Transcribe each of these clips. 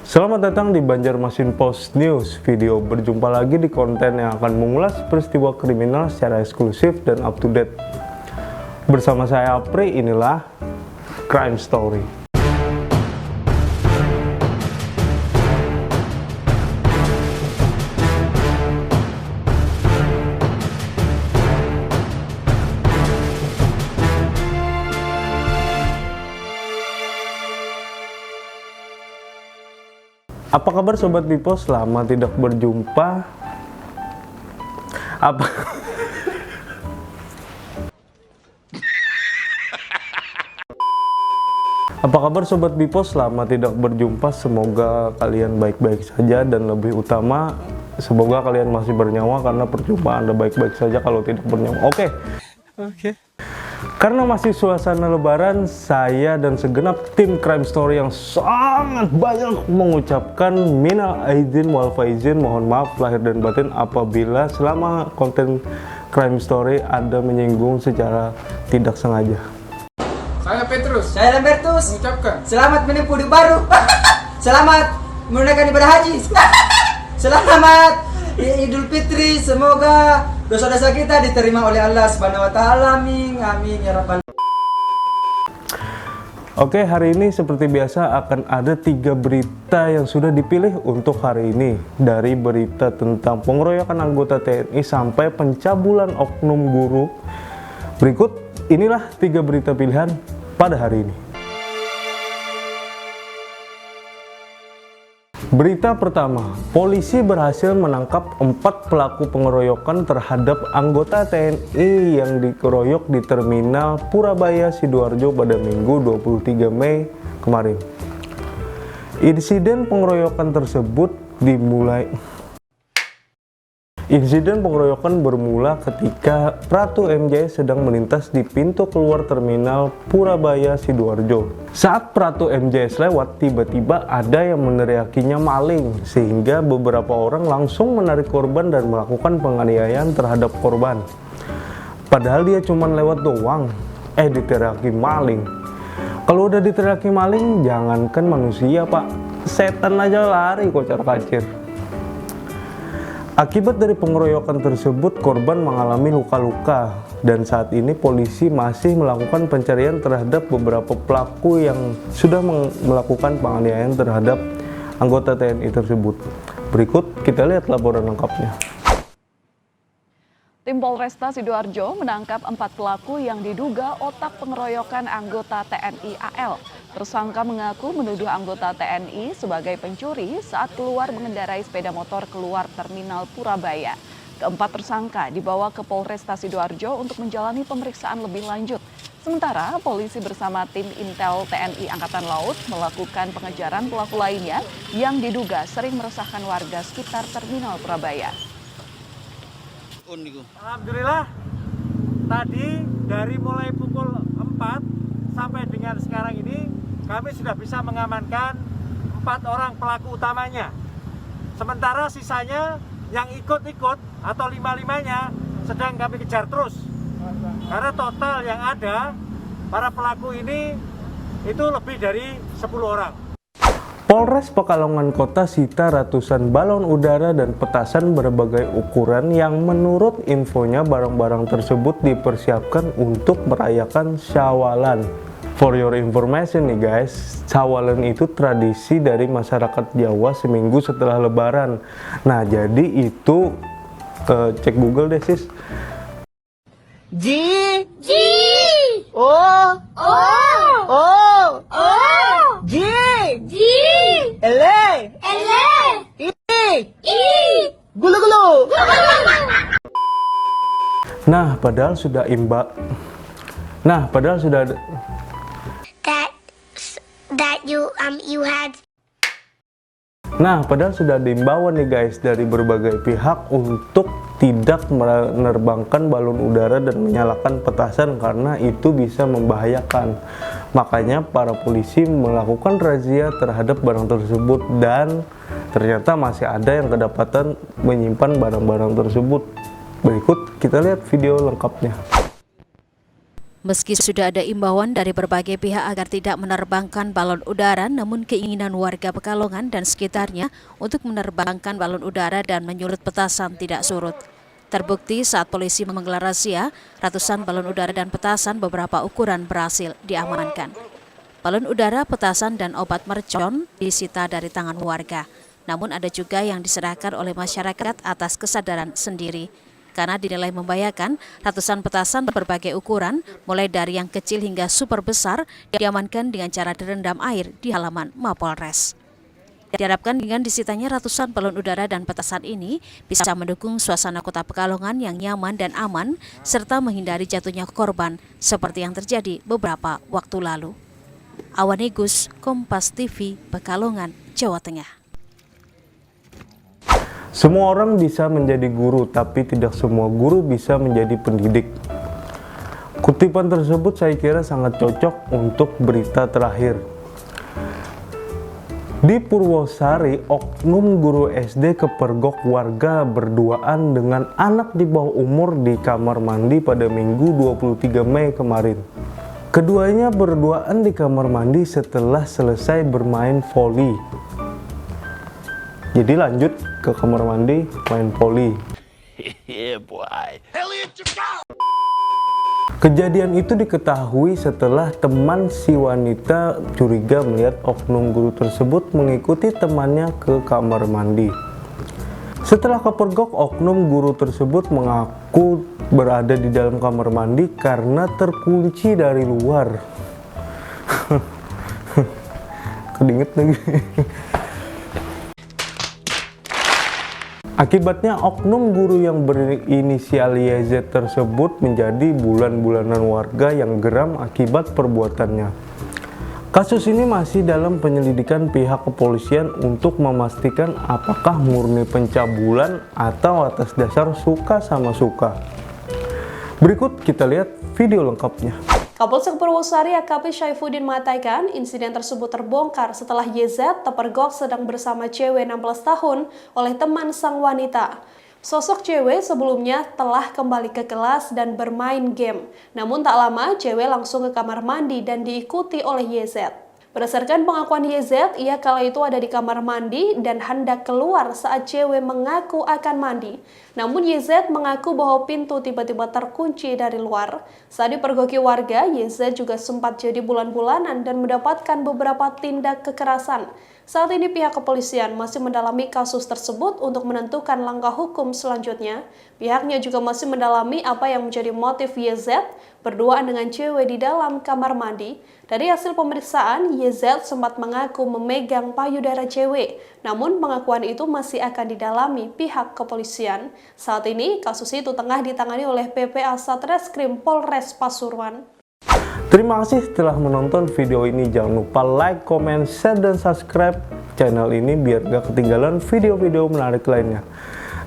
Selamat datang di Banjarmasin Post News Video. Berjumpa lagi di konten yang akan mengulas peristiwa kriminal secara eksklusif dan up to date. Bersama saya Apri, inilah Crime Story. Apa kabar Sobat Bipos? Lama tidak berjumpa. Apa kabar Sobat Bipos? Lama tidak berjumpa. Semoga kalian baik-baik saja, dan lebih utama semoga kalian masih bernyawa, karena percuma Anda baik-baik saja kalau tidak bernyawa. Oke. Karena masih suasana lebaran, saya dan segenap tim Crime Story yang sangat banyak mengucapkan minal aidin wal faizin, mohon maaf lahir dan batin apabila selama konten Crime Story ada menyinggung secara tidak sengaja. Saya Petrus. Saya Lambertus. Mengucapkan Selamat menempuh hidup baru. Selamat menunaikan ibadah haji. Selamat Idul Fitri. Semoga dosa-dosa kita diterima oleh Allah Subhanahu wa taala. Amin. Amin ya rabbal. Oke, hari ini seperti biasa akan ada 3 berita yang sudah dipilih untuk hari ini. Dari berita tentang pengeroyokan anggota TNI sampai pencabulan oknum guru. Berikut inilah 3 berita pilihan pada hari ini. Berita pertama, polisi berhasil menangkap 4 pelaku pengeroyokan terhadap anggota TNI yang dikeroyok di Terminal Purabaya Sidoarjo pada Minggu 23 Mei kemarin. Insiden pengeroyokan bermula ketika Pratu MJ sedang melintas di pintu keluar Terminal Purabaya Sidoarjo. Saat Pratu MJ lewat, tiba-tiba ada yang meneriakinya maling, sehingga beberapa orang langsung menarik korban dan melakukan penganiayaan terhadap korban. Padahal dia cuma lewat doang, diteriaki maling. Kalau udah diteriaki maling, jangankan manusia pak, setan aja lari kocar-kacir. Akibat dari pengeroyokan tersebut, korban mengalami luka-luka, dan saat ini polisi masih melakukan pencarian terhadap beberapa pelaku yang sudah melakukan penganiayaan terhadap anggota TNI tersebut. Berikut kita lihat laporan lengkapnya. Tim Polresta Sidoarjo menangkap 4 pelaku yang diduga otak pengeroyokan anggota TNI AL. Tersangka mengaku menuduh anggota TNI sebagai pencuri saat keluar mengendarai sepeda motor keluar Terminal Purabaya. Keempat tersangka dibawa ke Polresta Sidoarjo untuk menjalani pemeriksaan lebih lanjut. Sementara polisi bersama tim Intel TNI Angkatan Laut melakukan pengejaran pelaku lainnya yang diduga sering meresahkan warga sekitar Terminal Purabaya. Alhamdulillah, tadi dari mulai pukul 4 sampai dengan sekarang ini kami sudah bisa mengamankan 4 orang pelaku utamanya. Sementara sisanya yang ikut-ikut atau 5-5-nya sedang kami kejar terus. Karena total yang ada para pelaku ini itu lebih dari 10 orang. Polres Pekalongan Kota sita ratusan balon udara dan petasan berbagai ukuran yang menurut infonya barang-barang tersebut dipersiapkan untuk merayakan Syawalan. For your information nih guys, Syawalan itu tradisi dari masyarakat Jawa seminggu setelah Lebaran. Nah jadi itu cek Google deh sis. G O G L I gulu. Nah padahal sudah padahal sudah ada imbauan nih guys dari berbagai pihak untuk tidak menerbangkan balon udara dan menyalakan petasan karena itu bisa membahayakan. Makanya para polisi melakukan razia terhadap barang tersebut, dan ternyata masih ada yang kedapatan menyimpan barang-barang tersebut. Berikut kita lihat video lengkapnya. Meski sudah ada imbauan dari berbagai pihak agar tidak menerbangkan balon udara, namun keinginan warga Pekalongan dan sekitarnya untuk menerbangkan balon udara dan menyulut petasan tidak surut. Terbukti saat polisi menggelar razia, ratusan balon udara dan petasan beberapa ukuran berhasil diamankan. Balon udara, petasan, dan obat mercon disita dari tangan warga. Namun ada juga yang diserahkan oleh masyarakat atas kesadaran sendiri. Karena dinilai membahayakan, ratusan petasan berbagai ukuran, mulai dari yang kecil hingga super besar, diamankan dengan cara direndam air di halaman Mapolres. Diharapkan dengan disitanya ratusan balon udara dan petasan ini bisa mendukung suasana kota Pekalongan yang nyaman dan aman, serta menghindari jatuhnya korban seperti yang terjadi beberapa waktu lalu. Awanigus, Kompas TV, Pekalongan, Jawa Tengah. Semua orang bisa menjadi guru, tapi tidak semua guru bisa menjadi pendidik. Kutipan tersebut saya kira sangat cocok untuk berita terakhir. Di Purwosari, oknum guru SD kepergok warga berduaan dengan anak di bawah umur di kamar mandi pada Minggu 23 Mei kemarin. Keduanya berduaan di kamar mandi setelah selesai bermain voli. Jadi lanjut ke kamar mandi main voli. Kejadian itu diketahui setelah teman si wanita curiga melihat oknum guru tersebut mengikuti temannya ke kamar mandi. Setelah kepergok, oknum guru tersebut mengaku berada di dalam kamar mandi karena terkunci dari luar. Kedinget lagi. Akibatnya oknum guru yang berinisial YZ tersebut menjadi bulan-bulanan warga yang geram akibat perbuatannya. Kasus ini masih dalam penyelidikan pihak kepolisian untuk memastikan apakah murni pencabulan atau atas dasar suka sama suka. Berikut kita lihat video lengkapnya. Kapolsek Purwosari AKP Syaifuddin mengatakan insiden tersebut terbongkar setelah YZ terpergok sedang bersama cewek 16 tahun oleh teman sang wanita. Sosok cewek sebelumnya telah kembali ke kelas dan bermain game. Namun tak lama cewek langsung ke kamar mandi dan diikuti oleh YZ. Berdasarkan pengakuan YZ, ia kala itu ada di kamar mandi dan hendak keluar saat cewek mengaku akan mandi. Namun YZ mengaku bahwa pintu tiba-tiba terkunci dari luar. Saat dipergoki warga, YZ juga sempat jadi bulan-bulanan dan mendapatkan beberapa tindak kekerasan. Saat ini pihak kepolisian masih mendalami kasus tersebut untuk menentukan langkah hukum selanjutnya. Pihaknya juga masih mendalami apa yang menjadi motif YZ berduaan dengan cewek di dalam kamar mandi. Dari hasil pemeriksaan, YZ sempat mengaku memegang payudara cewek. Namun pengakuan itu masih akan didalami pihak kepolisian. Saat ini kasus itu tengah ditangani oleh PPA Satreskrim Polres Pasuruan. Terima kasih telah menonton video ini. Jangan lupa like, comment, share, dan subscribe channel ini biar gak ketinggalan video-video menarik lainnya.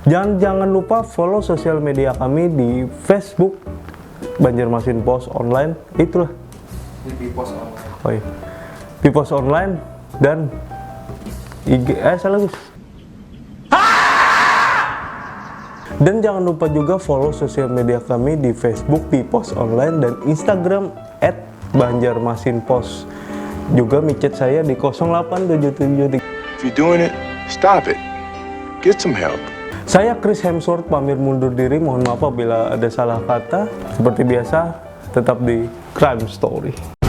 Jangan lupa follow sosial media kami di Facebook Banjarmasin Post Online, itulah Pipos online. oh iya. Pipos Online dan IG salah Gus. Dan jangan lupa juga follow sosial media kami di Facebook Pipos Online dan Instagram @banjarmasinpos. Juga micet saya di 0877. If you're doing it, stop it. Get some help. Saya Chris Hemsworth pamit mundur diri. Mohon maaf apabila ada salah kata. Seperti biasa, tetap di Crime Story.